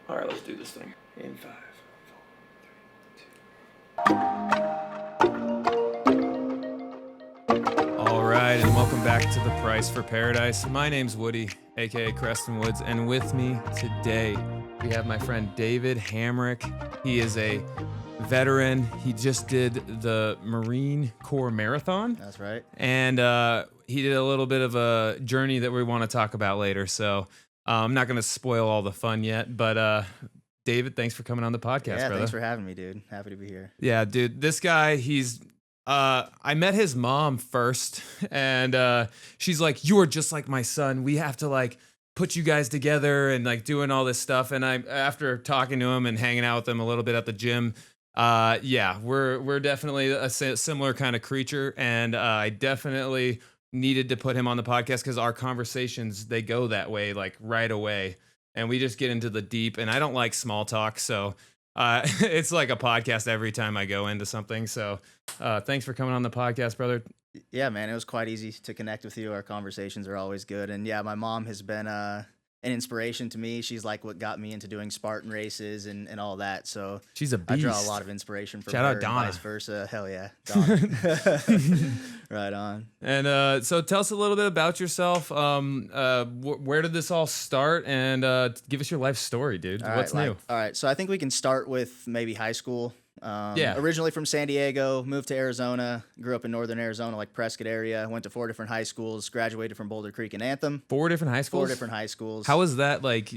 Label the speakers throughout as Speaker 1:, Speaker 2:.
Speaker 1: All right, let's do this thing. In 5, 4, 3, 2. All right, and welcome back to The Price for Paradise. My name's Woody, aka Creston Woods, and with me today we have my friend David Hamerick. He is a veteran. He just did the Marine Corps Marathon.
Speaker 2: That's right.
Speaker 1: And he did a little bit of a journey that we want to talk about later. So I'm not going to spoil all the fun yet, but David, thanks for coming on the podcast, brother.
Speaker 2: Thanks for having me, dude. Happy to be here.
Speaker 1: Yeah, dude, this guy, I met his mom first, and she's like, "You are just like my son. We have to like put you guys together and like doing all this stuff." And after talking to him and hanging out with him a little bit at the gym, yeah, we're definitely a similar kind of creature, and I definitely needed to put him on the podcast because our conversations, they go that way, like right away, and we just get into the deep, and I don't like small talk, so it's like a podcast every time I go into something. So thanks for coming on the podcast, brother.
Speaker 2: Yeah, man, it was quite easy to connect with you. Our conversations are always good. And yeah, my mom has been an inspiration to me. She's like what got me into doing Spartan races and all that. So
Speaker 1: she's a beast.
Speaker 2: I draw a lot of inspiration from
Speaker 1: Shout
Speaker 2: her
Speaker 1: out Donna.
Speaker 2: and vice versa. Hell yeah, Donna. Right on.
Speaker 1: And so tell us a little bit about yourself. Where did this all start? And give us your life story, dude. What's new?
Speaker 2: All right, so I think we can start with maybe high school.
Speaker 1: Yeah.
Speaker 2: Originally from San Diego, moved to Arizona, grew up in northern Arizona, like Prescott area, went to 4 different high schools, graduated from Boulder Creek and Anthem.
Speaker 1: 4 different high schools?
Speaker 2: 4 different high schools.
Speaker 1: How was that like,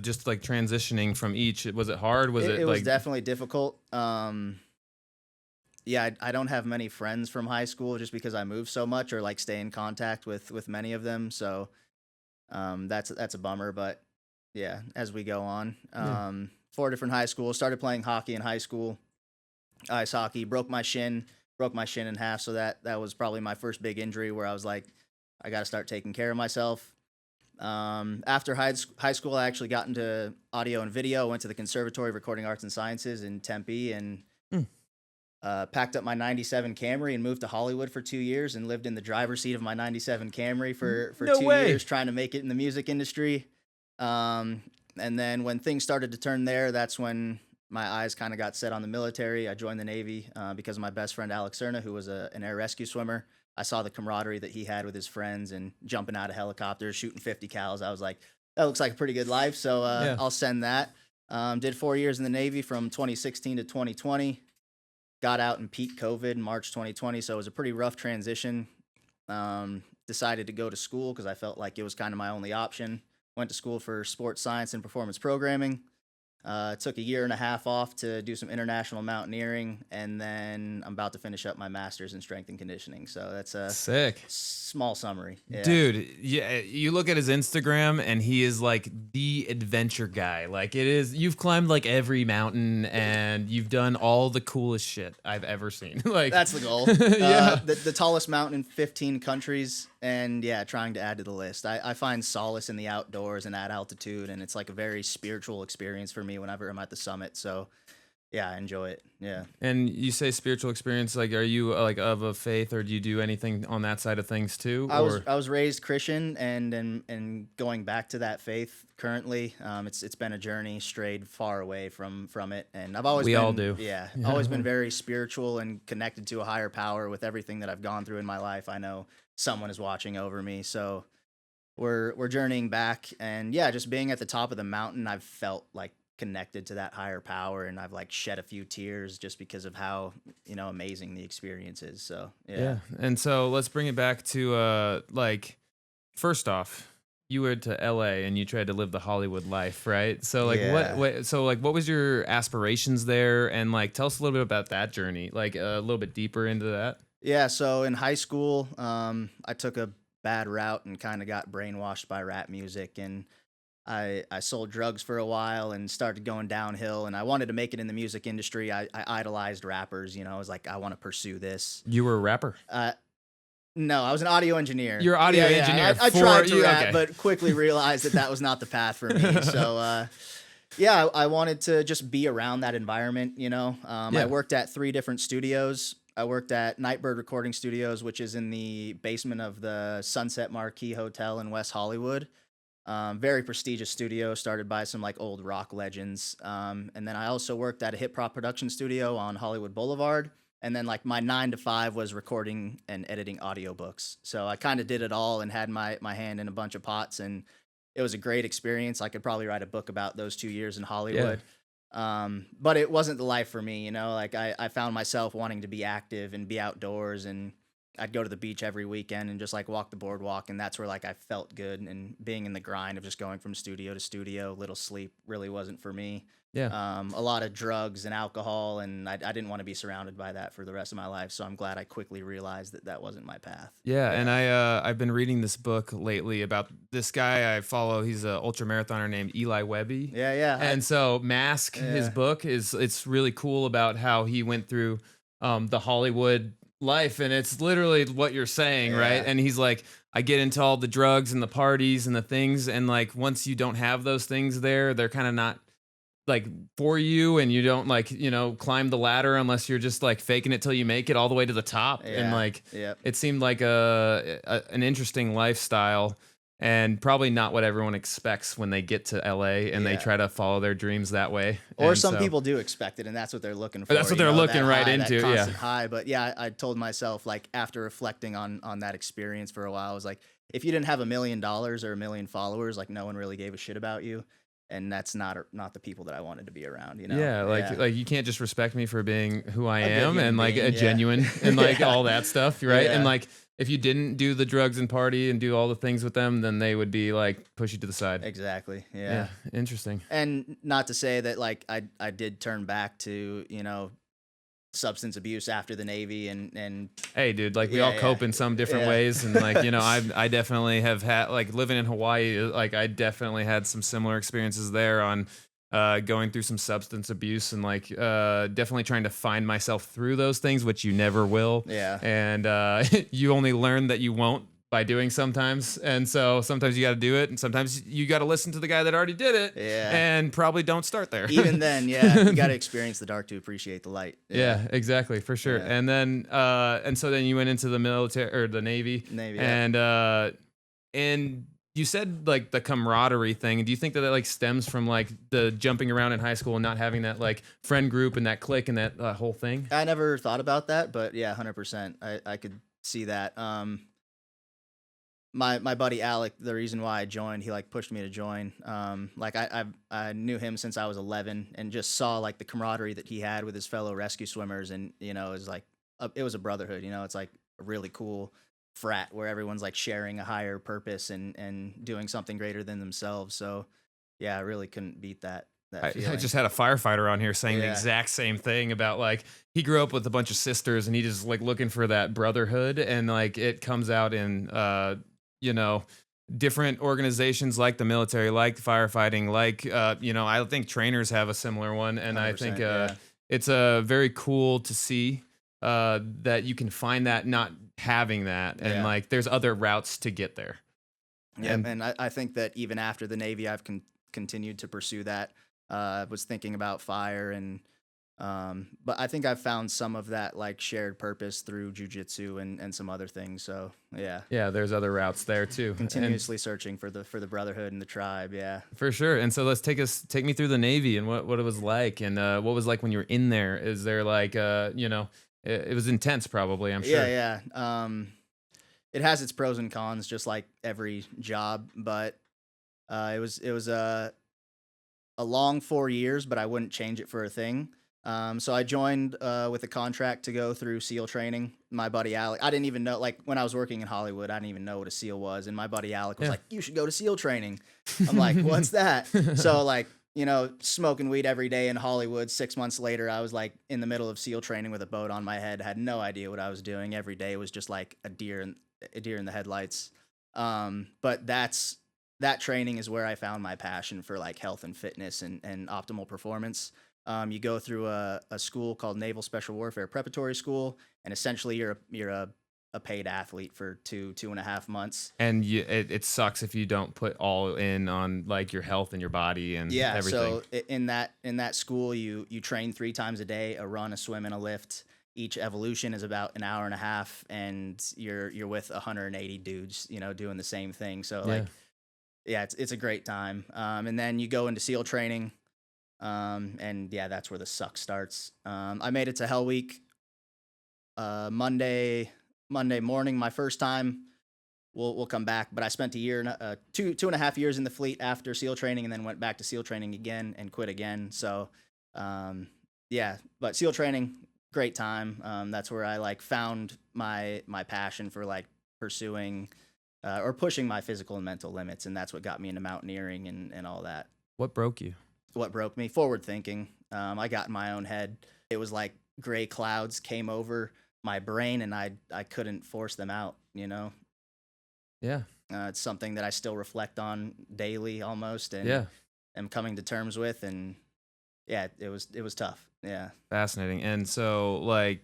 Speaker 1: just like transitioning from each? Was it hard?
Speaker 2: It was definitely difficult. Yeah, I don't have many friends from high school just because I moved so much or like stay in contact with many of them. So that's a bummer, but yeah, as we go on. 4 different high schools, started playing hockey in high school. Ice hockey, broke my shin in half, so that was probably my first big injury where I was like, I got to start taking care of myself. After high school, I actually got into audio and video, went to the Conservatory of Recording Arts and Sciences in Tempe, and packed up my 97 Camry and moved to Hollywood for 2 years and lived in the driver's seat of my 97 Camry for
Speaker 1: No
Speaker 2: 2
Speaker 1: way.
Speaker 2: years trying to make it in the music industry. And then when things started to turn there, that's when my eyes kind of got set on the military. I joined the Navy because of my best friend, Alex Cerna, who was an air rescue swimmer. I saw the camaraderie that he had with his friends and jumping out of helicopters, shooting 50 cals. I was like, that looks like a pretty good life, so
Speaker 1: Yeah.
Speaker 2: I'll send that. Did 4 years in the Navy from 2016 to 2020. Got out in peak COVID in March 2020, so it was a pretty rough transition. Decided to go to school because I felt like it was kind of my only option. Went to school for sports science and performance programming. Took a year and a half off to do some international mountaineering, and then I'm about to finish up my master's in strength and conditioning. So that's a
Speaker 1: Sick.
Speaker 2: small summary. Yeah.
Speaker 1: Dude, yeah, you look at his Instagram and he is like the adventure guy. Like it is, you've climbed like every mountain and you've done all the coolest shit I've ever seen. Like
Speaker 2: That's the goal.
Speaker 1: Yeah.
Speaker 2: The tallest mountain in 15 countries, and yeah, trying to add to the list. I find solace in the outdoors and at altitude, and it's like a very spiritual experience for me whenever I'm at the summit. So yeah, I enjoy it. Yeah.
Speaker 1: And you say spiritual experience, like are you like of a faith, or do you do anything on that side of things too?
Speaker 2: I was raised Christian, and going back to that faith currently, it's been a journey, strayed far away from it, and I've always
Speaker 1: all do.
Speaker 2: Yeah, always been very spiritual and connected to a higher power. With everything that I've gone through in my life, I know someone is watching over me. So we're journeying back, and yeah, just being at the top of the mountain, I've felt like connected to that higher power, and I've like shed a few tears just because of how amazing the experience is. So yeah.
Speaker 1: And so let's bring it back to like, first off, you went to LA and you tried to live the Hollywood life, right? So like what was your aspirations there, and like tell us a little bit about that journey, like a little bit deeper into that.
Speaker 2: Yeah, so in high school, I took a bad route and kind of got brainwashed by rap music, and I sold drugs for a while and started going downhill, and I wanted to make it in the music industry. I idolized rappers, I was like, I want to pursue this.
Speaker 1: You were a rapper?
Speaker 2: No, I was an audio engineer.
Speaker 1: You're an audio engineer.
Speaker 2: I tried to rap, but quickly realized that was not the path for me. So, yeah, I wanted to just be around that environment, I worked at 3 different studios. I worked at Nightbird Recording Studios, which is in the basement of the Sunset Marquis Hotel in West Hollywood. Very prestigious studio started by some like old rock legends. And then I also worked at a hip hop production studio on Hollywood Boulevard. And then like my 9 to 5 was recording and editing audiobooks. So I kind of did it all and had my hand in a bunch of pots, and it was a great experience. I could probably write a book about those 2 years in Hollywood. But it wasn't the life for me, like I found myself wanting to be active and be outdoors, and I'd go to the beach every weekend and just like walk the boardwalk. And that's where like I felt good, and being in the grind of just going from studio to studio, little sleep really wasn't for me.
Speaker 1: Yeah.
Speaker 2: A lot of drugs and alcohol, and I didn't want to be surrounded by that for the rest of my life. So I'm glad I quickly realized that that wasn't my path.
Speaker 1: Yeah, and I've been reading this book lately about this guy I follow. He's an ultra marathoner named Eli Webby.
Speaker 2: Yeah.
Speaker 1: And so Mask, his book it's really cool about how he went through the Hollywood life, and it's literally what you're saying, right? And he's like, I get into all the drugs and the parties and the things, and like once you don't have those things there, they're kind of not like for you, and you don't like, climb the ladder unless you're just like faking it till you make it all the way to the top. And like it seemed like an interesting lifestyle, and probably not what everyone expects when they get to LA and they try to follow their dreams that way.
Speaker 2: Or
Speaker 1: and
Speaker 2: some people do expect it, and that's what they're looking for.
Speaker 1: That's what they're looking right into.
Speaker 2: That constant high. But yeah, I told myself, like, after reflecting on that experience for a while, I was like, if you didn't have $1 million or 1 million followers, like no one really gave a shit about you. And that's not the people that I wanted to be around, Yeah,
Speaker 1: like you can't just respect me for being who I am and like a genuine and like all that stuff, right? And like if you didn't do the drugs and party and do all the things with them, then they would be like push you to the side.
Speaker 2: Exactly. Yeah.
Speaker 1: Interesting.
Speaker 2: And not to say that like I did turn back to, substance abuse after the Navy and
Speaker 1: hey dude, like we all cope in some different ways, and like I definitely have had, like, living in Hawaii, like I definitely had some similar experiences there on going through some substance abuse, and like definitely trying to find myself through those things, which you never will. And you only learn that you won't by doing sometimes, and so sometimes you got to do it, and sometimes you got to listen to the guy that already did it, and probably don't start there.
Speaker 2: Even then, you got to experience the dark to appreciate the light.
Speaker 1: Yeah, exactly, for sure. And then and so then you went into the military or the Navy, and you said like the camaraderie thing. Do you think that like stems from like the jumping around in high school and not having that like friend group and that clique and that whole thing?
Speaker 2: I never thought about that, but yeah, 100%. I could see that. My buddy Alec, the reason why I joined, he like pushed me to join. Like I knew him since I was 11, and just saw like the camaraderie that he had with his fellow rescue swimmers, and it was like it was a brotherhood. It's like a really cool frat where everyone's like sharing a higher purpose and doing something greater than themselves. So yeah, I really couldn't beat that. I
Speaker 1: just had a firefighter on here saying the exact same thing about like he grew up with a bunch of sisters, and he just like looking for that brotherhood, and like it comes out in different organizations like the military, like firefighting, like I think trainers have a similar one, and I think it's very cool to see that you can find that not having that, and like there's other routes to get there.
Speaker 2: And I think that even after the Navy, I've continued to pursue that. I was thinking about fire, and but I think I've found some of that like shared purpose through jujitsu and some other things. So yeah,
Speaker 1: there's other routes there too.
Speaker 2: Continuously searching for the brotherhood and the tribe. Yeah,
Speaker 1: for sure. And so let's take me through the Navy and what it was like, and what was like when you were in there. Is there like it was intense, probably, I'm sure.
Speaker 2: Yeah. It has its pros and cons, just like every job. But it was a long 4 years, but I wouldn't change it for a thing. So I joined with a contract to go through SEAL training. My buddy Alec, I didn't even know, like when I was working in Hollywood, I didn't even know what a SEAL was. And my buddy Alec was like, you should go to SEAL training. I'm like, what's that? So like, smoking weed every day in Hollywood. 6 months later, I was like in the middle of SEAL training with a boat on my head. Had no idea what I was doing. Every day was just like a deer in the headlights. But that training is where I found my passion for like health and fitness and optimal performance. You go through a school called Naval Special Warfare Preparatory School, and essentially you're a paid athlete for 2.5 months.
Speaker 1: And it sucks if you don't put all in on like your health and your body and everything.
Speaker 2: So in that school, you train 3 times a day: a run, a swim, and a lift. Each evolution is about an hour and a half, and you're with 180 dudes, doing the same thing. So like yeah, it's a great time. And then you go into SEAL training, and yeah, that's where the suck starts. I made it to Hell Week Monday morning, my first time. We'll come back, but I spent a year, 2.5 years in the fleet after SEAL training, and then went back to SEAL training again and quit again. So, yeah, but SEAL training, great time. That's where I like found my passion for like pursuing or pushing my physical and mental limits, and that's what got me into mountaineering and all that.
Speaker 1: What broke you?
Speaker 2: What broke me? Forward thinking. I got in my own head. It was like gray clouds came over my brain, and I couldn't force them out. You know.
Speaker 1: Yeah.
Speaker 2: It's something that I still reflect on daily, almost, and
Speaker 1: Yeah.
Speaker 2: am coming to terms with. And yeah, it was tough. Yeah.
Speaker 1: Fascinating. And so, like,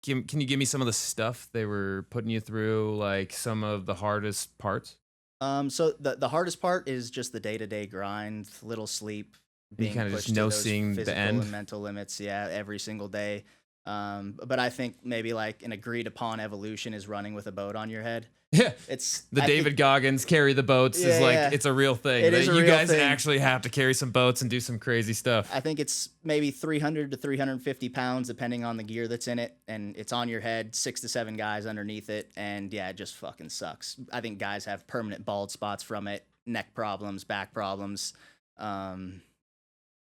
Speaker 1: can you give me some of the stuff they were putting you through, like some of the hardest parts?
Speaker 2: So the hardest part is just the day-to-day grind, little sleep,
Speaker 1: You
Speaker 2: being
Speaker 1: kind of
Speaker 2: pushed
Speaker 1: just
Speaker 2: to
Speaker 1: know
Speaker 2: those
Speaker 1: seeing the
Speaker 2: physical
Speaker 1: end.
Speaker 2: and mental limits. Yeah, every single day. But I think maybe like an agreed upon evolution is running with a boat on your head.
Speaker 1: Yeah.
Speaker 2: It's
Speaker 1: The
Speaker 2: I think-
Speaker 1: David Goggins carry the boats is
Speaker 2: Yeah,
Speaker 1: like,
Speaker 2: yeah.
Speaker 1: it's a real thing.
Speaker 2: It is a
Speaker 1: You
Speaker 2: real
Speaker 1: guys
Speaker 2: thing.
Speaker 1: actually have to carry some boats and do some crazy stuff.
Speaker 2: I think it's maybe 300 to 350 pounds, depending on the gear that's in it. And it's on your head, 6 to 7 guys underneath it. And yeah, it just fucking sucks. I think guys have permanent bald spots from it, neck problems, back problems.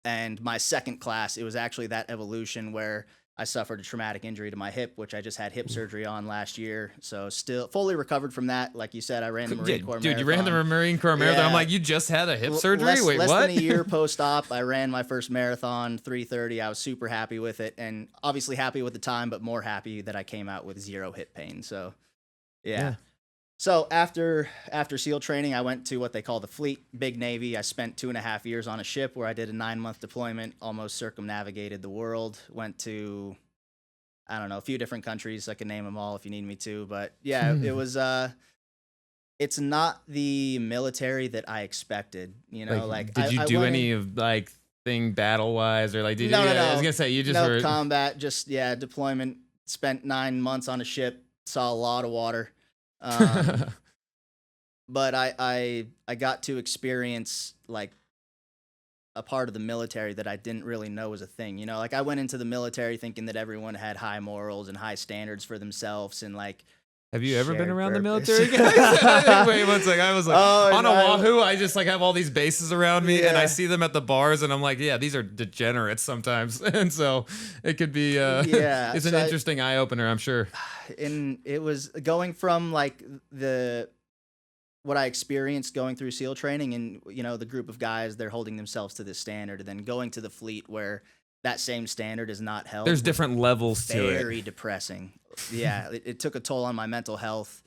Speaker 2: And my second class, it was actually that evolution where I suffered a traumatic injury to my hip, which I just had hip surgery on last year. So still fully recovered from that. Like you said, I ran the Marine Corps
Speaker 1: Dude, you ran the
Speaker 2: marathon.
Speaker 1: Marine Corps marathon. I'm
Speaker 2: Yeah.
Speaker 1: like, you just had a hip surgery?
Speaker 2: Less,
Speaker 1: Wait,
Speaker 2: less
Speaker 1: what?
Speaker 2: than a year post-op, I ran my first marathon, 3:30. I was super happy with it, and obviously happy with the time, but more happy that I came out with 0 hip pain. So, yeah. So after SEAL training, I went to what they call the fleet, big Navy. I spent 2.5 years on a ship where I did a 9-month deployment, almost circumnavigated the world, went to, I don't know, a few different countries. I can name them all if you need me to, but yeah, it was, it's not the military that I expected, you know, like
Speaker 1: did you
Speaker 2: I
Speaker 1: do
Speaker 2: went
Speaker 1: any
Speaker 2: in-
Speaker 1: of like thing battle wise or like did
Speaker 2: No,
Speaker 1: you?
Speaker 2: no, no.
Speaker 1: I was gonna say you just
Speaker 2: no
Speaker 1: were.
Speaker 2: combat, just yeah, deployment. Spent 9 months on a ship, saw a lot of water, but I got to experience like a part of the military that I didn't really know was a thing. You know, like I went into the military thinking that everyone had high morals and high standards for themselves, and like.
Speaker 1: Have you ever been
Speaker 2: shared
Speaker 1: around the
Speaker 2: purpose.
Speaker 1: military, guys? Wait one second. I was like,
Speaker 2: Oh,
Speaker 1: on
Speaker 2: no.
Speaker 1: Oahu, I just like have all these bases around me, and I
Speaker 2: Yeah.
Speaker 1: see them at the bars, and I'm like, yeah, these are degenerates sometimes, and so it could be,
Speaker 2: Yeah,
Speaker 1: it's an
Speaker 2: so I-
Speaker 1: interesting eye opener, I'm sure.
Speaker 2: And it was going from like what I experienced going through SEAL training, and you know the group of guys, they're holding themselves to this standard, and then going to the fleet where that same standard is not held.
Speaker 1: There's
Speaker 2: was
Speaker 1: different levels to it.
Speaker 2: very depressing. Yeah, it took a toll on my mental health,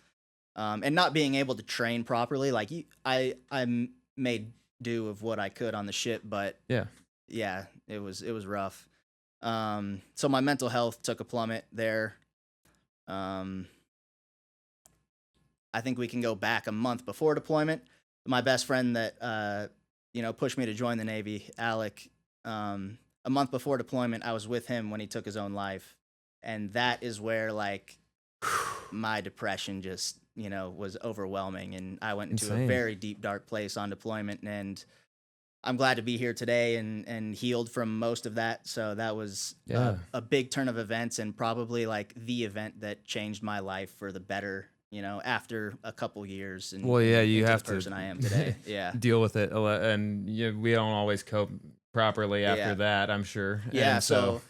Speaker 2: and not being able to train properly. Like I made do of what I could on the ship, but
Speaker 1: Yeah.
Speaker 2: it was rough. So my mental health took a plummet there. I think we can go back a month before deployment. My best friend that pushed me to join the Navy, Alec. A month before deployment, I was with him when he took his own life, and that is where like my depression just was overwhelming, and I went into a
Speaker 1: Insane.
Speaker 2: very deep dark place on deployment. And I'm glad to be here today and healed from most of that. So that was a big turn of events, and probably like the event that changed my life for the better, after a couple years. And
Speaker 1: Well, yeah, you
Speaker 2: into
Speaker 1: have
Speaker 2: the
Speaker 1: to
Speaker 2: person I am today. Yeah.
Speaker 1: deal with it, and we don't always cope properly after
Speaker 2: Yeah.
Speaker 1: that, I'm sure.
Speaker 2: Yeah.
Speaker 1: And
Speaker 2: So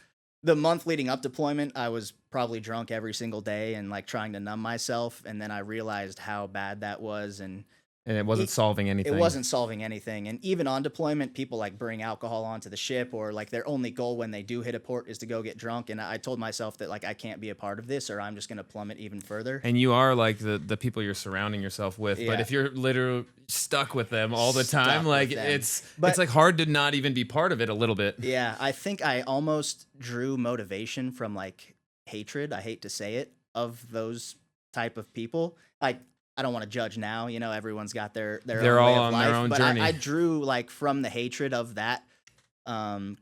Speaker 2: the month leading up deployment, I was probably drunk every single day and like trying to numb myself. And then I realized how bad that was. And
Speaker 1: it wasn't solving anything.
Speaker 2: it wasn't solving anything. And even on deployment, people like bring alcohol onto the ship, or like their only goal when they do hit a port is to go get drunk. And I told myself that like I can't be a part of this, or I'm just going to plummet even further.
Speaker 1: And you are like the people you're surrounding yourself with. But
Speaker 2: Yeah.
Speaker 1: if you're literally stuck with them all the time,
Speaker 2: Stuck
Speaker 1: like
Speaker 2: with them.
Speaker 1: it's
Speaker 2: But-
Speaker 1: like hard to not even be part of it a little bit.
Speaker 2: Yeah, I think I almost drew motivation from like hatred. I hate to say it, of those type of people. Like I don't want to judge now. Everyone's got their
Speaker 1: They're
Speaker 2: own way
Speaker 1: all
Speaker 2: of
Speaker 1: on their
Speaker 2: life,
Speaker 1: own
Speaker 2: but
Speaker 1: journey.
Speaker 2: I drew like from the hatred of that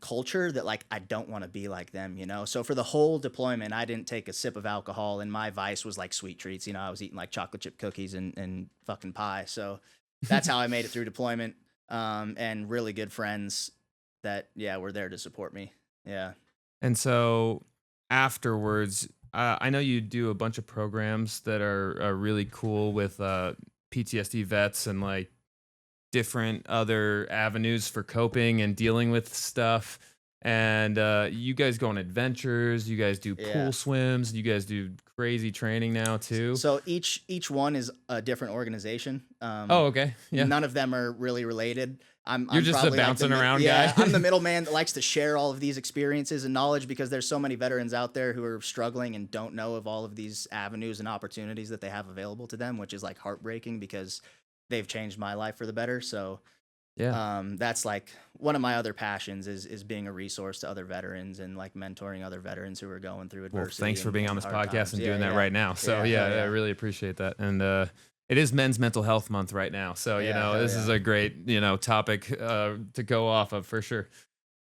Speaker 2: culture that like I don't want to be like them. So for the whole deployment, I didn't take a sip of alcohol, and my vice was like sweet treats. I was eating like chocolate chip cookies and fucking pie. So that's how I made it through deployment. And really good friends that were there to support me. Yeah.
Speaker 1: And so afterwards, I know you do a bunch of programs that are really cool with PTSD vets and like different other avenues for coping and dealing with stuff. And you guys go on adventures. You guys do
Speaker 2: Yeah.
Speaker 1: pool swims. You guys do crazy training now too.
Speaker 2: So each one is a different organization.
Speaker 1: Oh, okay. Yeah.
Speaker 2: None of them are really related.
Speaker 1: You're
Speaker 2: I'm
Speaker 1: just a
Speaker 2: probably like
Speaker 1: bouncing around
Speaker 2: yeah,
Speaker 1: guy.
Speaker 2: I'm the middleman that likes to share all of these experiences and knowledge because there's so many veterans out there who are struggling and don't know of all of these avenues and opportunities that they have available to them, which is like heartbreaking because they've changed my life for the better. So
Speaker 1: Yeah.
Speaker 2: that's like one of my other passions is being a resource to other veterans and like mentoring other veterans who are going through
Speaker 1: Well,
Speaker 2: adversity.
Speaker 1: thanks for being on this
Speaker 2: hard
Speaker 1: podcast
Speaker 2: times.
Speaker 1: and
Speaker 2: Yeah,
Speaker 1: doing that
Speaker 2: yeah.
Speaker 1: right now. So
Speaker 2: hell
Speaker 1: yeah, I really appreciate that. And it is Men's Mental Health Month right now. So, you
Speaker 2: Yeah,
Speaker 1: know,
Speaker 2: hell
Speaker 1: this is
Speaker 2: yeah.
Speaker 1: a great, you know, topic to go off of for sure.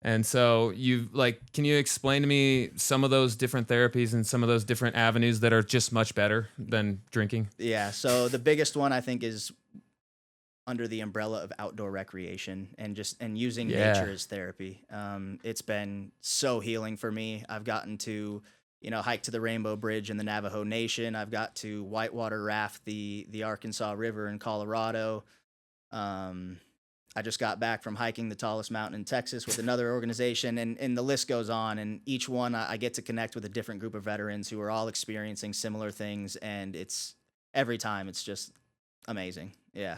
Speaker 1: And so you like, can you explain to me some of those different therapies and some of those different avenues that are just much better than drinking?
Speaker 2: Yeah. So the biggest one I think is under the umbrella of outdoor recreation and using
Speaker 1: Yeah.
Speaker 2: nature as therapy. It's been so healing for me. I've gotten to, hike to the Rainbow Bridge in the Navajo Nation. I've got to whitewater raft the Arkansas River in Colorado. I just got back from hiking the tallest mountain in Texas with another organization, and the list goes on. And each one, I get to connect with a different group of veterans who are all experiencing similar things, and every time it's just amazing. Yeah.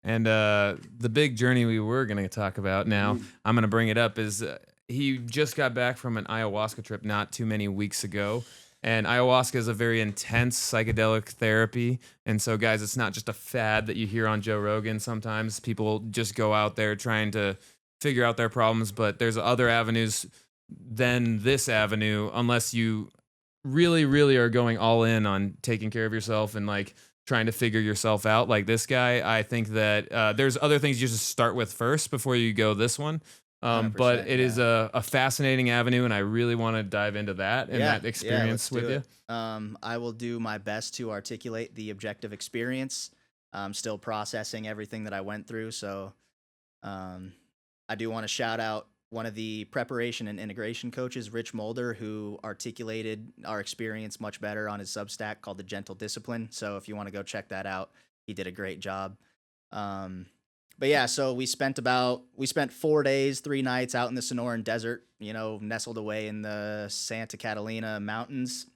Speaker 1: And the big journey we were going to talk about now, I'm going to bring it up, is he just got back from an ayahuasca trip not too many weeks ago. And ayahuasca is a very intense psychedelic therapy. And so, guys, it's not just a fad that you hear on Joe Rogan. Sometimes people just go out there trying to figure out their problems, but there's other avenues than this avenue, unless you really, really are going all in on taking care of yourself and like trying to figure yourself out like this guy. I think that there's other things you just start with first before you go this one. But
Speaker 2: 100%,
Speaker 1: it is a fascinating avenue, and I really want to dive into that and that experience
Speaker 2: let's
Speaker 1: with
Speaker 2: do
Speaker 1: you.
Speaker 2: it. I will do my best to articulate the objective experience. I'm still processing everything that I went through, so I do want to shout out one of the preparation and integration coaches, Rich Mulder, who articulated our experience much better on his Substack called The Gentle Discipline. So if you want to go check that out, he did a great job. But yeah, so we spent 4 days, 3 nights out in the Sonoran Desert, nestled away in the Santa Catalina Mountains,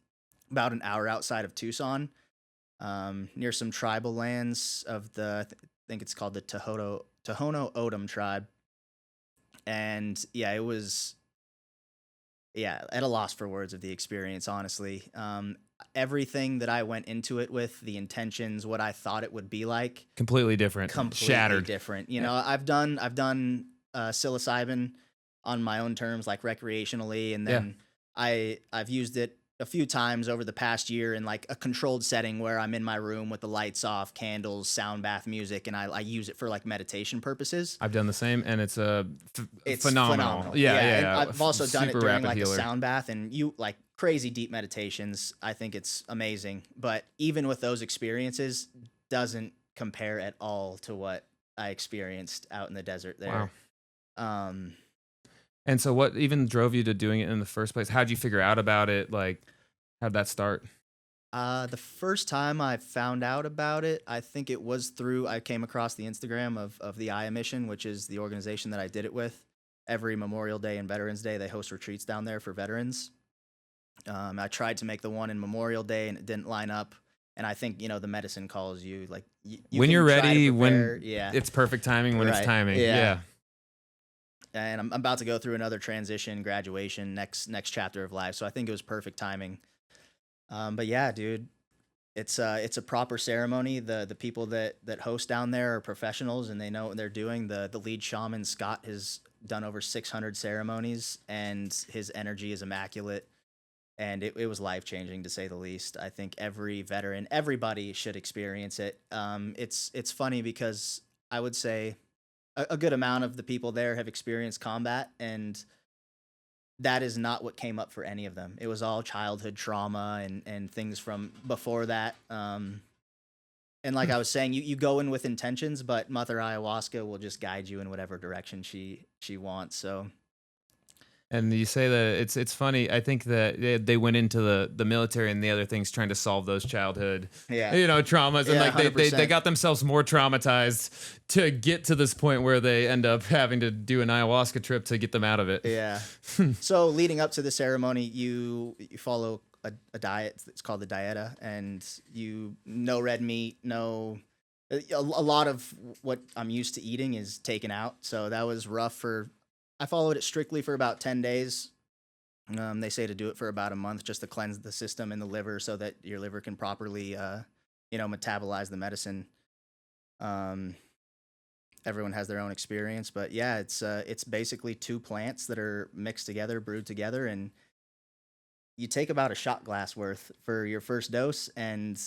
Speaker 2: about an hour outside of Tucson, near some tribal lands of I think it's called the Tohono O'odham tribe. And yeah, it was, at a loss for words of the experience, honestly. Everything that I went into it with, the intentions, what I thought it would be like,
Speaker 1: Completely different.
Speaker 2: completely
Speaker 1: Shattered.
Speaker 2: different.
Speaker 1: Yeah.
Speaker 2: I've done psilocybin on my own terms, like recreationally, and then I've used it a few times over the past year in like a controlled setting where I'm in my room with the lights off, candles, sound bath music, and I use it for like meditation purposes.
Speaker 1: I've done the same, and it's
Speaker 2: It's
Speaker 1: phenomenal.
Speaker 2: And I've also done it
Speaker 1: Super
Speaker 2: during
Speaker 1: rapid
Speaker 2: like
Speaker 1: healer.
Speaker 2: a sound bath and like crazy deep meditations. I think it's amazing. But even with those experiences, doesn't compare at all to what I experienced out in the desert there.
Speaker 1: Wow. And so what even drove you to doing it in the first place? How'd you figure out about it? Like, how'd that start?
Speaker 2: The first time I found out about it, I think it was I came across the Instagram of the Aya Mission, which is the organization that I did it with. Every Memorial Day and Veterans Day, they host retreats down there for veterans. I tried to make the one in Memorial Day and it didn't line up. And I think, the medicine calls you like you
Speaker 1: When
Speaker 2: can
Speaker 1: you're
Speaker 2: try to
Speaker 1: ready,
Speaker 2: prepare,
Speaker 1: when it's perfect timing, when it's
Speaker 2: Right,
Speaker 1: timing.
Speaker 2: yeah.
Speaker 1: Yeah.
Speaker 2: And I'm about to go through another transition, graduation, next chapter of life. So I think it was perfect timing. But yeah, dude, it's a proper ceremony. The people that host down there are professionals and they know what they're doing. The lead shaman, Scott, has done over 600 ceremonies and his energy is immaculate. And it was life-changing, to say the least. I think every veteran, everybody should experience it. It's funny because I would say a good amount of the people there have experienced combat, and that is not what came up for any of them. It was all childhood trauma and things from before that. And like I was saying, you go in with intentions, but Mother Ayahuasca will just guide you in whatever direction she wants. So
Speaker 1: And you say that it's funny. I think that they went into the military and the other things trying to solve those childhood,
Speaker 2: yeah,
Speaker 1: traumas, and
Speaker 2: yeah,
Speaker 1: like they
Speaker 2: 100%.
Speaker 1: got themselves more traumatized to get to this point where they end up having to do an ayahuasca trip to get them out of it.
Speaker 2: Yeah. So leading up to the ceremony, you follow a diet. It's called the dieta, and no red meat, no. A lot of what I'm used to eating is taken out, so that was rough for. I followed it strictly for about 10 days. They say to do it for about a month just to cleanse the system and the liver so that your liver can properly, metabolize the medicine. Um, Everyone has their own experience, but yeah, it's basically two plants that are mixed together, brewed together, and you take about a shot glass worth for your first dose, and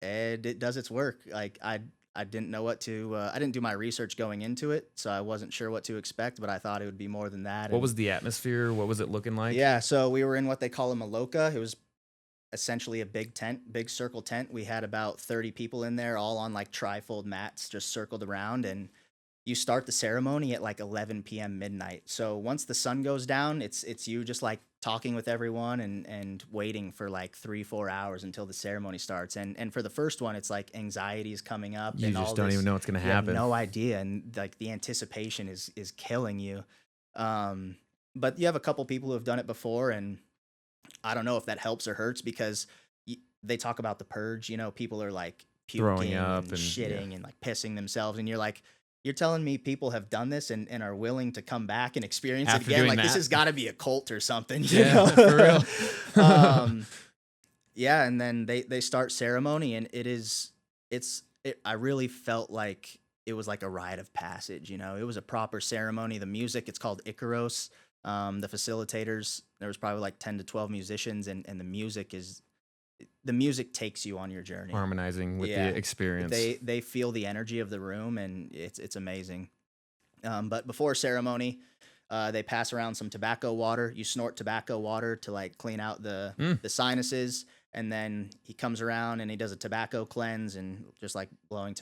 Speaker 2: it does its work. Like I didn't know what to. I didn't do my research going into it, so I wasn't sure what to expect. But I thought it would be more than that.
Speaker 1: What
Speaker 2: And
Speaker 1: was the atmosphere? What was it looking like?
Speaker 2: yeah, so we were in what they call a maloca. It was essentially a big tent, big circle tent. We had about 30 people in there, all on like trifold mats, just circled around, and you start the ceremony at like 11 p.m. midnight. So once the sun goes down, it's you just like talking with everyone and waiting for like 3-4 hours until the ceremony starts. And for the first one, it's like anxiety is coming up.
Speaker 1: You
Speaker 2: and
Speaker 1: just
Speaker 2: all
Speaker 1: don't
Speaker 2: this,
Speaker 1: even know what's going to
Speaker 2: you have
Speaker 1: happen.
Speaker 2: no idea, and like the anticipation is killing you. But you have a couple people who have done it before, and I don't know if that helps or hurts because they talk about the purge. People are like
Speaker 1: Throwing
Speaker 2: puking
Speaker 1: up
Speaker 2: and
Speaker 1: and
Speaker 2: shitting and like pissing themselves, and you're like, you're telling me people have done this and are willing to come back and experience
Speaker 1: After
Speaker 2: it again?
Speaker 1: doing
Speaker 2: Like this
Speaker 1: that?
Speaker 2: has got to be a cult or something,
Speaker 1: Yeah, for real.
Speaker 2: Yeah, and then they start ceremony, and I really felt like it was like a rite of passage. It was a proper ceremony. The music, it's called Icaros. The facilitators, there was probably like 10 to 12 musicians, and the music takes you on your journey.
Speaker 1: Harmonizing with
Speaker 2: Yeah,
Speaker 1: the experience.
Speaker 2: they feel the energy of the room, and it's amazing. But before ceremony, they pass around some tobacco water. You snort tobacco water to like clean out the sinuses, and then he comes around and he does a tobacco cleanse and just like blowing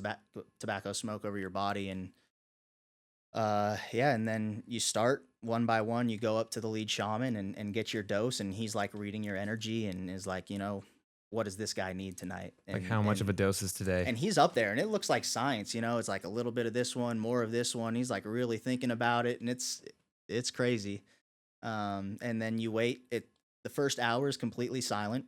Speaker 2: tobacco smoke over your body. And yeah, and then you start one by one. You go up to the lead shaman and get your dose, and he's like reading your energy and is like, what does this guy need tonight?
Speaker 1: Like how much of a dose is today?
Speaker 2: And he's up there, and it looks like science. It's like a little bit of this one, more of this one. He's like really thinking about it, and it's crazy. And then you wait. The first hour is completely silent.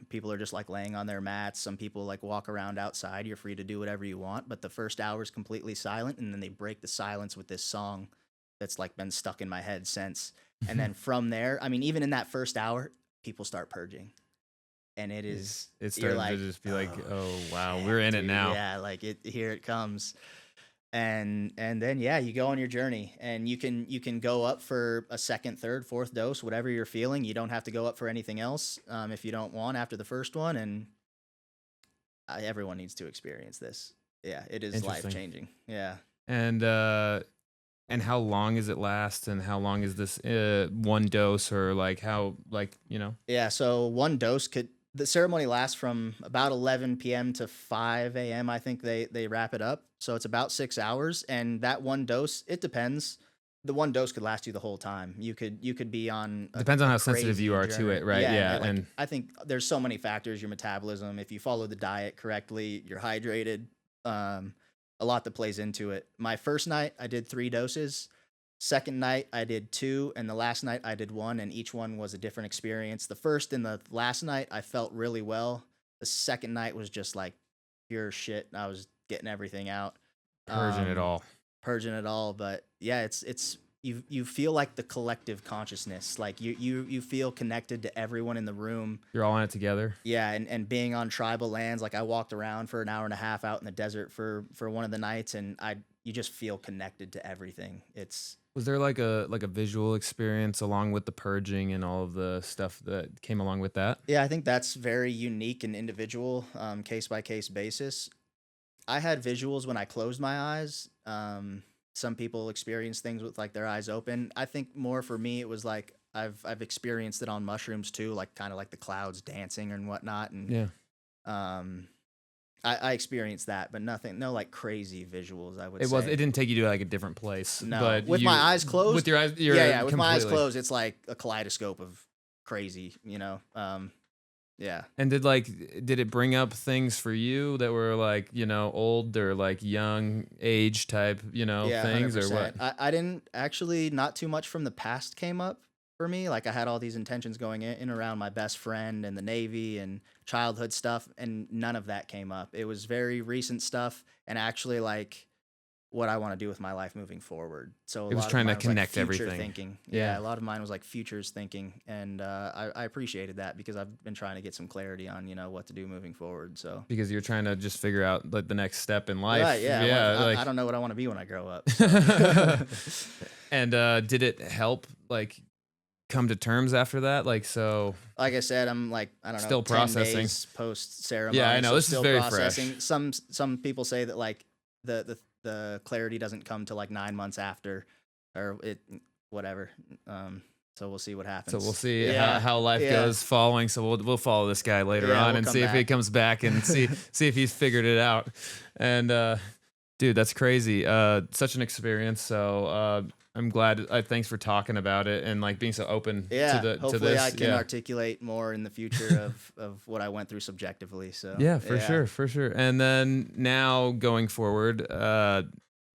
Speaker 2: People are just like laying on their mats. Some people like walk around outside. You're free to do whatever you want, but the first hour is completely silent, and then they break the silence with this song that's like been stuck in my head since. And then from there, I mean, even in that first hour, people start purging. And
Speaker 1: It's
Speaker 2: you're
Speaker 1: starting
Speaker 2: like,
Speaker 1: to just be like, oh wow,
Speaker 2: shit,
Speaker 1: we're in it
Speaker 2: dude."
Speaker 1: now.
Speaker 2: Yeah, like here it comes. And then yeah, you go on your journey, and you can go up for a second, third, fourth dose, whatever you're feeling. You don't have to go up for anything else if you don't want after the first one. And everyone needs to experience this. Yeah, it is
Speaker 1: Interesting.
Speaker 2: life changing. Yeah.
Speaker 1: And how long does it last? And how long is this one dose, or like how
Speaker 2: Yeah, so one dose the ceremony lasts from about 11 p.m. to 5 a.m. I think they wrap it up. So it's about 6 hours, and that one dose, it depends. The one dose could last you the whole time. You could be on
Speaker 1: depends on
Speaker 2: a
Speaker 1: how sensitive
Speaker 2: crazy
Speaker 1: you are to
Speaker 2: journey.
Speaker 1: it, right? Yeah,
Speaker 2: like,
Speaker 1: and
Speaker 2: I think there's so many factors. Your metabolism, if you follow the diet correctly, you're hydrated. A lot that plays into it. My first night, I did 3 doses. Second night, I did 2, and the last night I did 1, and each one was a different experience. The first and the last night, I felt really well. The second night was just like pure shit. I was getting everything out,
Speaker 1: purging it all.
Speaker 2: purging it all. But yeah, it's you feel like the collective consciousness, like you feel connected to everyone in the room.
Speaker 1: You're all in it together.
Speaker 2: Yeah, and being on tribal lands, like I walked around for an hour and a half out in the desert for one of the nights, and you just feel connected to everything.
Speaker 1: Was there like a visual experience along with the purging and all of the stuff that came along with that?
Speaker 2: Yeah, I think that's very unique and individual, case by case basis. I had visuals when I closed my eyes. Some people experience things with like their eyes open. I think more for me, it was like I've experienced it on mushrooms too, like kind of like the clouds dancing and whatnot. And
Speaker 1: Yeah.
Speaker 2: I experienced that, but nothing, no like crazy visuals, I would
Speaker 1: It
Speaker 2: say.
Speaker 1: didn't take you to like a different place,
Speaker 2: No,
Speaker 1: but
Speaker 2: with
Speaker 1: you,
Speaker 2: my eyes closed.
Speaker 1: with your eyes, you're
Speaker 2: Yeah, with my eyes
Speaker 1: completely.
Speaker 2: closed, it's like a kaleidoscope of crazy, yeah.
Speaker 1: And did it bring up things for you that were like, old or like young age type,
Speaker 2: Yeah,
Speaker 1: things or what?
Speaker 2: 100%. I didn't actually, not too much from the past came up for me. Like I had all these intentions going in around my best friend and the Navy and childhood stuff, and none of that came up. It was very recent stuff, and actually like what I want to do with my life moving forward. So a
Speaker 1: It was
Speaker 2: lot of
Speaker 1: trying to
Speaker 2: mine was like
Speaker 1: connect
Speaker 2: future
Speaker 1: everything.
Speaker 2: thinking.
Speaker 1: Yeah.
Speaker 2: Yeah, a lot of mine was like futures thinking, and I appreciated that because I've been trying to get some clarity on what to do moving forward. So
Speaker 1: Because you're trying to just figure out like the next step in life.
Speaker 2: right, yeah,
Speaker 1: Yeah.
Speaker 2: I don't know what I want to be when I grow up. So.
Speaker 1: And did it help like come to terms after that? Like, so
Speaker 2: Like I said, I'm like, I don't know,
Speaker 1: still
Speaker 2: 10
Speaker 1: processing.
Speaker 2: days post ceremony.
Speaker 1: Yeah, I know.
Speaker 2: So
Speaker 1: This is
Speaker 2: still
Speaker 1: very
Speaker 2: processing.
Speaker 1: fresh.
Speaker 2: Some people say that like the clarity doesn't come till like 9 months after, or it whatever. So we'll see what happens.
Speaker 1: So we'll see
Speaker 2: Yeah,
Speaker 1: how life
Speaker 2: yeah.
Speaker 1: goes following. So we'll follow this guy later
Speaker 2: Yeah,
Speaker 1: on
Speaker 2: we'll
Speaker 1: and
Speaker 2: come
Speaker 1: see if he
Speaker 2: back.
Speaker 1: comes back and see if he's figured it out. And dude, that's crazy. Such an experience. So I'm glad. Thanks for talking about it and like being so open
Speaker 2: Yeah,
Speaker 1: to
Speaker 2: hopefully
Speaker 1: this.
Speaker 2: I can
Speaker 1: Yeah.
Speaker 2: articulate more in the future of what I went through subjectively. So
Speaker 1: Yeah, for sure. And then now going forward,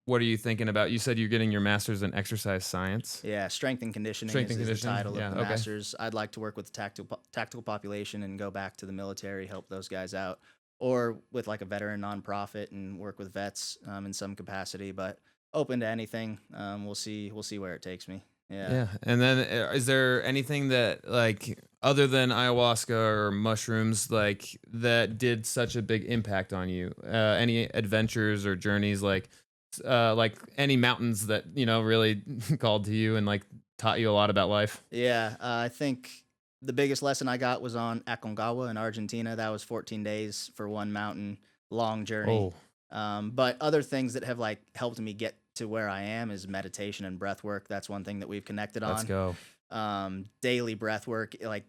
Speaker 1: what are you thinking about? You said you're getting your master's in exercise science.
Speaker 2: Yeah, strength and conditioning
Speaker 1: Strength
Speaker 2: is
Speaker 1: and
Speaker 2: the
Speaker 1: conditioning,
Speaker 2: title
Speaker 1: yeah,
Speaker 2: of the
Speaker 1: okay.
Speaker 2: master's. I'd like to work with the tactical population and go back to the military, help those guys out, or with like a veteran nonprofit and work with vets in some capacity. But open to anything. We'll see. We'll see where it takes me. Yeah.
Speaker 1: Yeah. And then is there anything that like other than ayahuasca or mushrooms like that did such a big impact on you? Any adventures or journeys like any mountains that, really called to you and like taught you a lot about life?
Speaker 2: Yeah. I think the biggest lesson I got was on Aconcagua in Argentina. That was 14 days for one mountain, long journey.
Speaker 1: Oh,
Speaker 2: But other things that have like helped me get to where I am is meditation and breath work. That's one thing that we've connected
Speaker 1: let's
Speaker 2: on.
Speaker 1: go.
Speaker 2: Daily breath work, like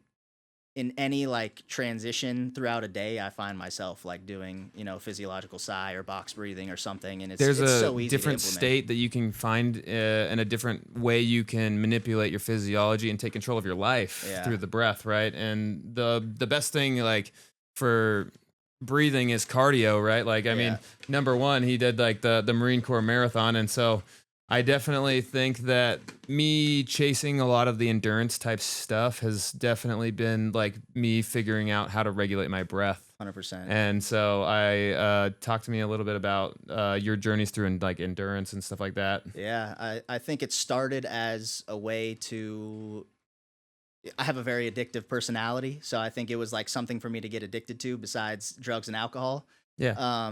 Speaker 2: in any like transition throughout a day, I find myself like doing, physiological sigh or box breathing or something. And
Speaker 1: There's
Speaker 2: it's
Speaker 1: a
Speaker 2: so easy
Speaker 1: different
Speaker 2: to implement.
Speaker 1: state that you can find and a different way you can manipulate your physiology and take control of your life
Speaker 2: Yeah.
Speaker 1: through the breath, right? And the best thing like for breathing is cardio, right? Like, I mean,
Speaker 2: Yeah.
Speaker 1: number one, he did like the Marine Corps marathon. And so I definitely think that me chasing a lot of the endurance type stuff has definitely been like me figuring out how to regulate my breath.
Speaker 2: 100%.
Speaker 1: And so I talk to me a little bit about your journeys through like endurance and stuff like that.
Speaker 2: Yeah. I think it started as a way to. I have a very addictive personality, so I think it was like something for me to get addicted to besides drugs and alcohol.
Speaker 1: Yeah.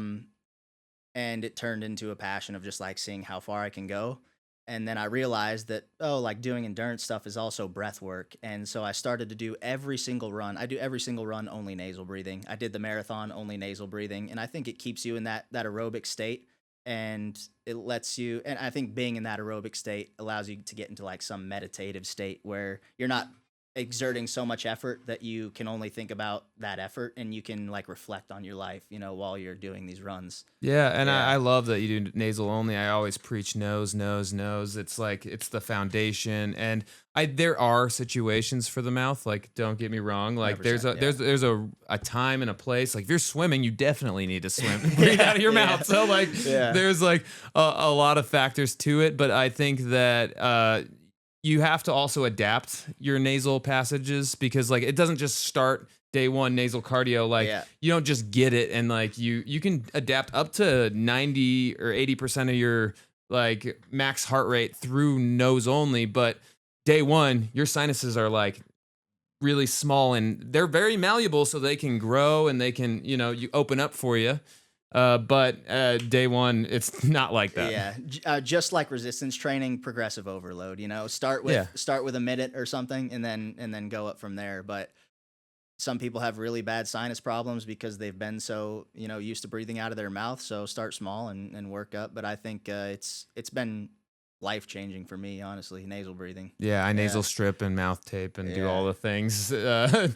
Speaker 2: And it turned into a passion of just like seeing how far I can go. And then I realized that, like doing endurance stuff is also breath work. And so I started to do every single run. I do every single run, only nasal breathing. I did the marathon, only nasal breathing. And I think it keeps you in that aerobic state. And it lets you, and I think being in that aerobic state allows you to get into like some meditative state where you're not exerting so much effort that you can only think about that effort and you can like reflect on your life, while you're doing these runs.
Speaker 1: Yeah, and
Speaker 2: Yeah.
Speaker 1: I love that you do nasal only. I always preach nose. It's like it's the foundation, and there are situations for the mouth. Like, don't get me wrong. Like, there's
Speaker 2: 100%,
Speaker 1: there's a time and a place. Like, if you're swimming, you definitely need to swim. Breathe out of your
Speaker 2: Yeah.
Speaker 1: mouth. So like,
Speaker 2: Yeah.
Speaker 1: there's like a lot of factors to it. But I think that you have to also adapt your nasal passages because like it doesn't just start day one nasal cardio. Like
Speaker 2: Yeah.
Speaker 1: you don't just get it and like you can adapt up to 90 or 80% of your like max heart rate through nose only. But day one, your sinuses are like really small and they're very malleable so they can grow and they can, you open up for you. But day one, it's not like that.
Speaker 2: Yeah, just like resistance training, progressive overload. Start with a minute or something, and then go up from there. But some people have really bad sinus problems because they've been so used to breathing out of their mouth. So start small and work up. But I think it's been life changing for me, honestly. Nasal breathing.
Speaker 1: Yeah, I nasal strip and mouth tape and do all the things. And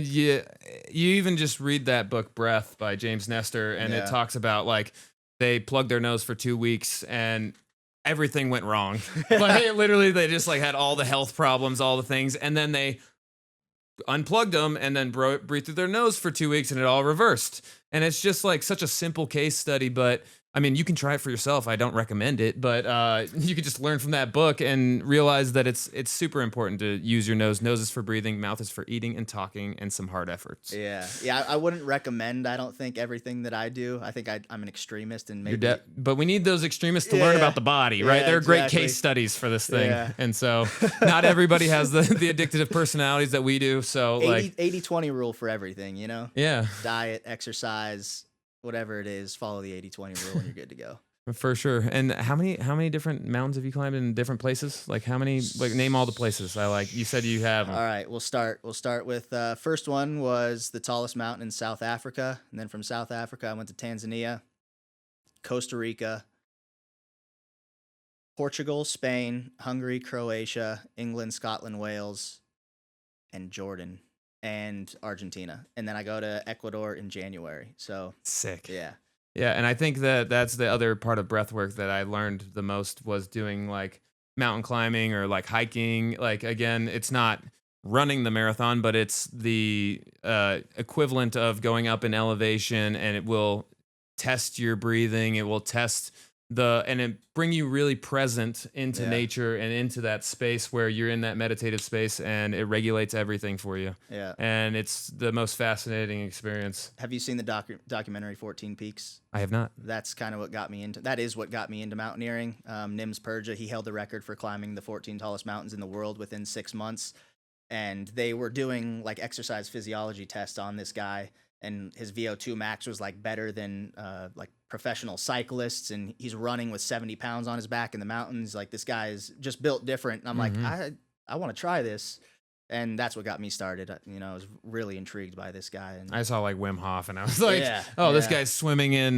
Speaker 1: you even just read that book, Breath by James Nestor, and it talks about like they plugged their nose for 2 weeks and everything went wrong. Like literally, they just like had all the health problems, all the things, and then they unplugged them and then breathed through their nose for 2 weeks and it all reversed. And it's just like such a simple case study, but I mean, you can try it for yourself. I don't recommend it, but you could just learn from that book and realize that it's super important to use your nose. Nose is for breathing, mouth is for eating and talking, and some hard efforts.
Speaker 2: Yeah. I wouldn't recommend, I don't think, everything that I do. I think I'm an extremist, and maybe...
Speaker 1: But we need those extremists to learn about the body, right? They're great case studies for this thing. Yeah. And so not everybody has the addictive personalities that we do. So
Speaker 2: 80-20 rule for everything, you know?
Speaker 1: Yeah.
Speaker 2: Diet, exercise, whatever it is, follow the 80-20 rule and you're good to go.
Speaker 1: For sure. And how many different mountains have you climbed in different places? Like how many? Like name all the places. You said you have them.
Speaker 2: All right, we'll start with first one was the tallest mountain in South Africa, and then from South Africa I went to Tanzania, Costa Rica, Portugal, Spain, Hungary, Croatia, England, Scotland, Wales, and Jordan. And Argentina, and then I go to Ecuador in January. So
Speaker 1: sick.
Speaker 2: Yeah,
Speaker 1: and I think that's the other part of breath work that I learned the most was doing like mountain climbing or like hiking. Like again, it's not running the marathon, but it's the equivalent of going up in elevation, and it will test your breathing. It will test and it bring you really present into nature and into that space where you're in that meditative space, and it regulates everything for you.
Speaker 2: Yeah. And
Speaker 1: it's the most fascinating experience.
Speaker 2: Have you seen the documentary 14 Peaks?
Speaker 1: I have not.
Speaker 2: That is what got me into mountaineering. Nims Purja, he held the record for climbing the 14 tallest mountains in the world within 6 months. And they were doing like exercise physiology tests on this guy, and his VO2 max was like better than like professional cyclists, and he's running with 70 pounds on his back in the mountains. Like this guy is just built different. And I'm like, I want to try this. And that's what got me started. I was really intrigued by this guy. And
Speaker 1: I saw like Wim Hof, and I was like, this guy's swimming in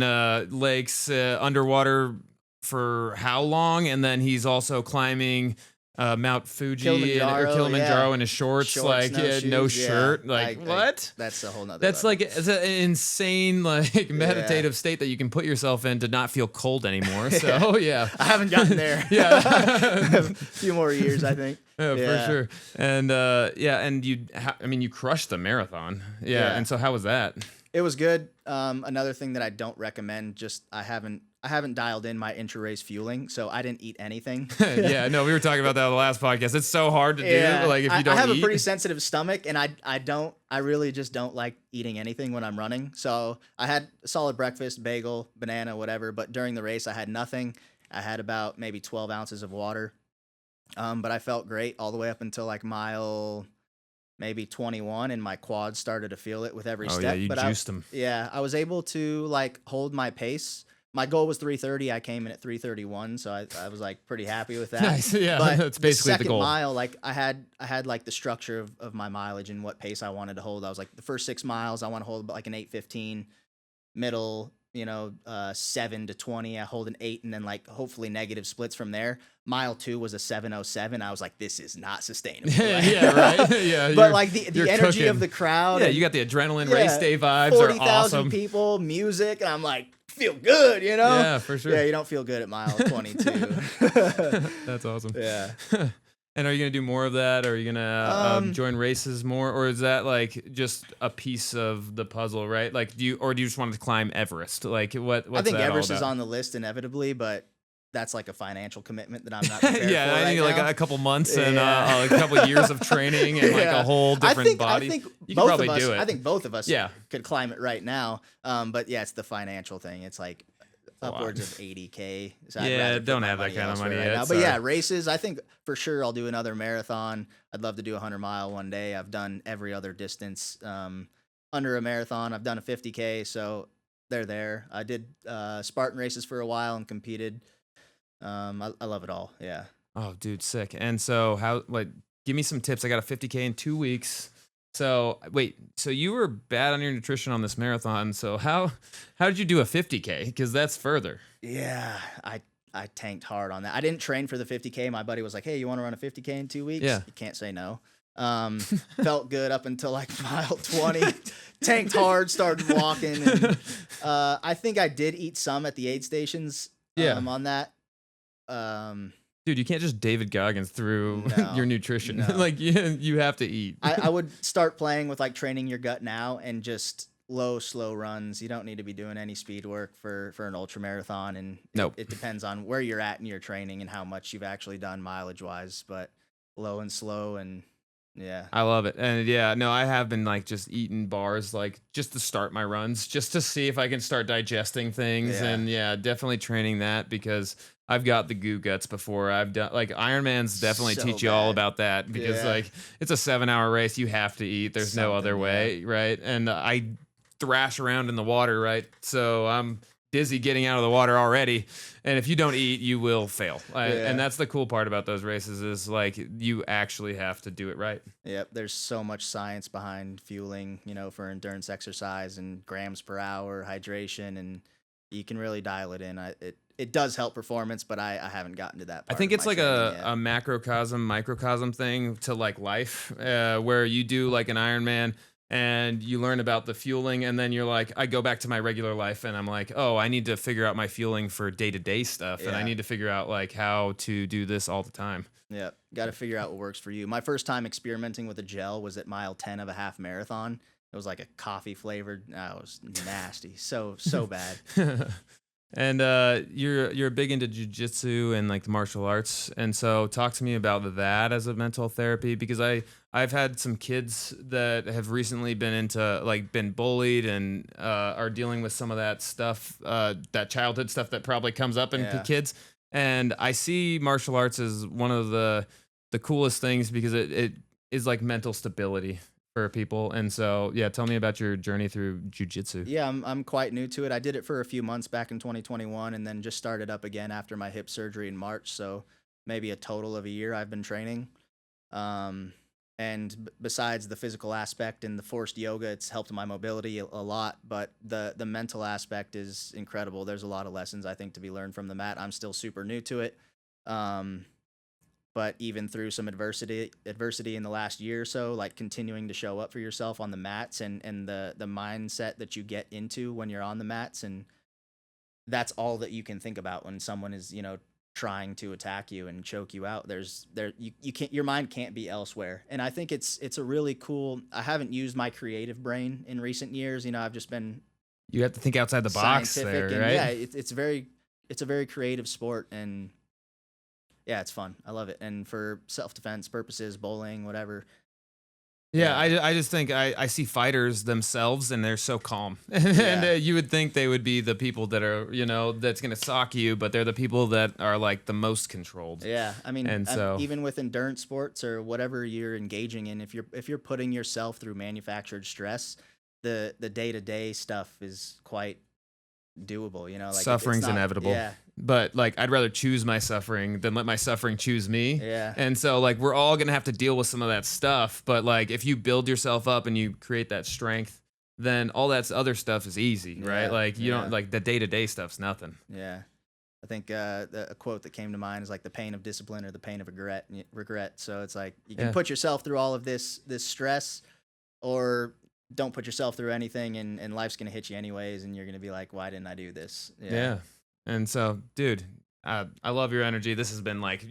Speaker 1: lakes underwater for how long? And then he's also climbing Mount Fuji Kilimanjaro in his shorts like no shirt. What?
Speaker 2: That's a whole nother
Speaker 1: That's
Speaker 2: level.
Speaker 1: like it's an insane like meditative state that you can put yourself in to not feel cold anymore. So
Speaker 2: I haven't gotten there. A few more years, I think.
Speaker 1: For sure. And and you crushed the marathon. And so how was that?
Speaker 2: It was good. Another thing that I don't recommend, just I haven't dialed in my intra-race fueling, so I didn't eat anything.
Speaker 1: We were talking about that on the last podcast. It's so hard to do. Like if you don't
Speaker 2: I have
Speaker 1: eat.
Speaker 2: a pretty sensitive stomach, and I really just don't like eating anything when I'm running. So I had a solid breakfast, bagel, banana, whatever. But during the race, I had nothing. I had about maybe 12 ounces of water. But I felt great all the way up until like mile maybe 21, and my quads started to feel it with every step.
Speaker 1: Yeah, you juiced them.
Speaker 2: Yeah, I was able to like hold my pace. My goal was 3:30. I came in at 3:31, so I was like pretty happy with that.
Speaker 1: Nice, yeah.
Speaker 2: But
Speaker 1: that's basically the goal.
Speaker 2: The second mile, like I had like the structure of my mileage and what pace I wanted to hold. I was like the first 6 miles I want to hold like an 8:15, middle 7 to 20. I hold an 8, and then like hopefully negative splits from there. Mile 2 was a 7:07. I was like, this is not sustainable.
Speaker 1: Right.
Speaker 2: But like the energy
Speaker 1: cooking.
Speaker 2: of the crowd.
Speaker 1: Yeah, you got the adreneneline race day vibes
Speaker 2: 40,000
Speaker 1: are awesome.
Speaker 2: people, music, and I'm like, feel good,
Speaker 1: Yeah, for sure.
Speaker 2: Yeah, you don't feel good at mile 22.
Speaker 1: That's awesome.
Speaker 2: Yeah.
Speaker 1: And are you gonna do more of that? Or are you gonna join races more, or is that like just a piece of the puzzle, right? Like, do you just want to climb Everest? Like, what's
Speaker 2: I think
Speaker 1: that
Speaker 2: Everest
Speaker 1: all
Speaker 2: is
Speaker 1: about?
Speaker 2: on the list inevitably, but that's like a financial commitment that I'm not prepared for
Speaker 1: I need
Speaker 2: right
Speaker 1: like
Speaker 2: now.
Speaker 1: a couple months and a couple of years of training and like a whole different body.
Speaker 2: I think
Speaker 1: you
Speaker 2: both
Speaker 1: could probably
Speaker 2: of us,
Speaker 1: do it.
Speaker 2: I think both of us could climb it right now. But yeah, it's the financial thing. It's like upwards of 80K. So I'd rather put
Speaker 1: don't
Speaker 2: my
Speaker 1: have that kind of money
Speaker 2: right
Speaker 1: yet.
Speaker 2: now. But yeah, races, I think for sure I'll do another marathon. I'd love to do a 100-mile one day. I've done every other distance under a marathon. I've done a 50K, so they're there. I did Spartan races for a while and competed. I love it all. Yeah.
Speaker 1: Oh, dude, sick. And so give me some tips. I got a 50K in 2 weeks. So wait, so you were bad on your nutrition on this marathon. So how did you do a 50K? Because that's further.
Speaker 2: Yeah, I tanked hard on that. I didn't train for the 50K. My buddy was like, "Hey, you want to run a 50K in 2 weeks?"
Speaker 1: Yeah.
Speaker 2: You can't say no. Felt good up until like mile 20. Tanked hard, started walking. And, I think I did eat some at the aid stations. On that.
Speaker 1: Dude, you can't just David Goggins through your nutrition.
Speaker 2: No.
Speaker 1: Like you have to eat.
Speaker 2: I would start playing with like training your gut now and just slow runs. You don't need to be doing any speed work for an ultra marathon. And
Speaker 1: Nope.
Speaker 2: it depends on where you're at in your training and how much you've actually done mileage wise, but low and slow. And yeah,
Speaker 1: I love it. And yeah, no, I have been like just eating bars, like just to start my runs, just to see if I can start digesting things.
Speaker 2: Yeah.
Speaker 1: And yeah, definitely training that because I've got the goo guts before. I've done like Ironmans definitely
Speaker 2: So
Speaker 1: teach you all
Speaker 2: bad.
Speaker 1: about that because
Speaker 2: Yeah.
Speaker 1: like it's a 7-hour race. You have to eat. There's no other
Speaker 2: Something,
Speaker 1: way. Right. And I thrash around in the water. Right. So I'm dizzy getting out of the water already. And if you don't eat, you will fail. And that's the cool part about those races is like you actually have to do it right.
Speaker 2: Yep, there's so much science behind fueling, for endurance exercise and grams per hour, hydration, and you can really dial it in. It does help performance, but I haven't gotten to that part.
Speaker 1: I think
Speaker 2: of
Speaker 1: it's
Speaker 2: my
Speaker 1: like
Speaker 2: training yet.
Speaker 1: a macrocosm, microcosm thing to like life, where you do like an Ironman and you learn about the fueling, and then you're like, I go back to my regular life and I'm like, oh, I need to figure out my fueling for day-to-day stuff, and I
Speaker 2: Yeah.
Speaker 1: need to figure out like how to do this all the time.
Speaker 2: Yeah, got to figure out what works for you. My first time experimenting with a gel was at mile 10 of a half marathon. It was like a coffee flavored. It was nasty, so bad.
Speaker 1: And you're big into jujitsu and like the martial arts, and so talk to me about that as a mental therapy because I've had some kids that have recently been into like been bullied and are dealing with some of that stuff, that childhood stuff that probably comes up in
Speaker 2: Yeah.
Speaker 1: kids, and I see martial arts as one of the coolest things because it is like mental stability for people. And so, yeah, tell me about your journey through jujitsu.
Speaker 2: Yeah, I'm quite new to it. I did it for a few months back in 2021 and then just started up again after my hip surgery in March. So maybe a total of a year I've been training. And besides the physical aspect and the forced yoga, it's helped my mobility a lot. But the mental aspect is incredible. There's a lot of lessons I think to be learned from the mat. I'm still super new to it. But even through some adversity in the last year or so, like continuing to show up for yourself on the mats and the mindset that you get into when you're on the mats, and that's all that you can think about when someone is, trying to attack you and choke you out. You can't, your mind can't be elsewhere. And I think it's a really cool. I haven't used my creative brain in recent years. I've just been
Speaker 1: You have to think outside the box there,
Speaker 2: scientific, and
Speaker 1: right?
Speaker 2: yeah, it's a very creative sport, and yeah, it's fun. I love it. And for self-defense purposes, bowling, whatever.
Speaker 1: Yeah, I just think I see fighters themselves and they're so calm. And you would think they would be the people that are, that's going to sock you, but they're the people that are like the most controlled.
Speaker 2: Yeah, I mean,
Speaker 1: And so-
Speaker 2: even with endurance sports or whatever you're engaging in, if you're putting yourself through manufactured stress, the day-to-day stuff is quite doable, like
Speaker 1: Suffering's
Speaker 2: it's not,
Speaker 1: inevitable.
Speaker 2: Yeah.
Speaker 1: But like I'd rather choose my suffering than let my suffering choose me.
Speaker 2: Yeah.
Speaker 1: And so like we're all going to have to deal with some of that stuff, but like if you build yourself up and you create that strength, then all that other stuff is easy, right?
Speaker 2: Yeah,
Speaker 1: Like you
Speaker 2: yeah.
Speaker 1: don't like the day-to-day stuff's nothing.
Speaker 2: Yeah. I think a quote that came to mind is like the pain of discipline or the pain of regret. So it's like you can
Speaker 1: Yeah.
Speaker 2: put yourself through all of this stress, or don't put yourself through anything, and life's going to hit you anyways, and you're going to be like, why didn't I do this?
Speaker 1: Yeah. And so, dude, I love your energy. This has been like,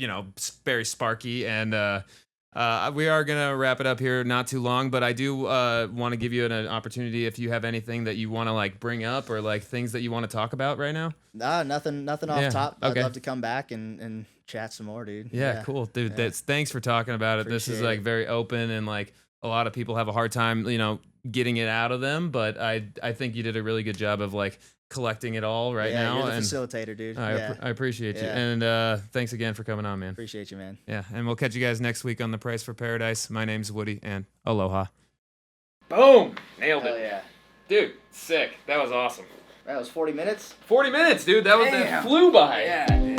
Speaker 1: very sparky, and we are going to wrap it up here not too long, but I do want to give you an opportunity if you have anything that you want to like bring up or like things that you want to talk about right now.
Speaker 2: Nothing off
Speaker 1: Yeah,
Speaker 2: top.
Speaker 1: okay.
Speaker 2: I'd love to come back and chat some more, dude.
Speaker 1: Yeah, cool, dude.
Speaker 2: Yeah.
Speaker 1: Thanks for talking about it. This is
Speaker 2: Appreciate
Speaker 1: like
Speaker 2: it.
Speaker 1: very open, and like a lot of people have a hard time, getting it out of them, but I think you did a really good job of like collecting it all right
Speaker 2: Yeah,
Speaker 1: now.
Speaker 2: you're the
Speaker 1: And
Speaker 2: facilitator, dude.
Speaker 1: I appreciate you.
Speaker 2: Yeah.
Speaker 1: And thanks again for coming on, man.
Speaker 2: Appreciate you, man.
Speaker 1: Yeah, and we'll catch you guys next week on The Price for Paradise. My name's Woody, and aloha. Boom! Nailed
Speaker 2: Hell
Speaker 1: it.
Speaker 2: yeah.
Speaker 1: Dude, sick. That was awesome.
Speaker 2: That was 40 minutes.
Speaker 1: 40 minutes, dude. That
Speaker 2: Damn.
Speaker 1: flew by.
Speaker 2: Yeah, dude.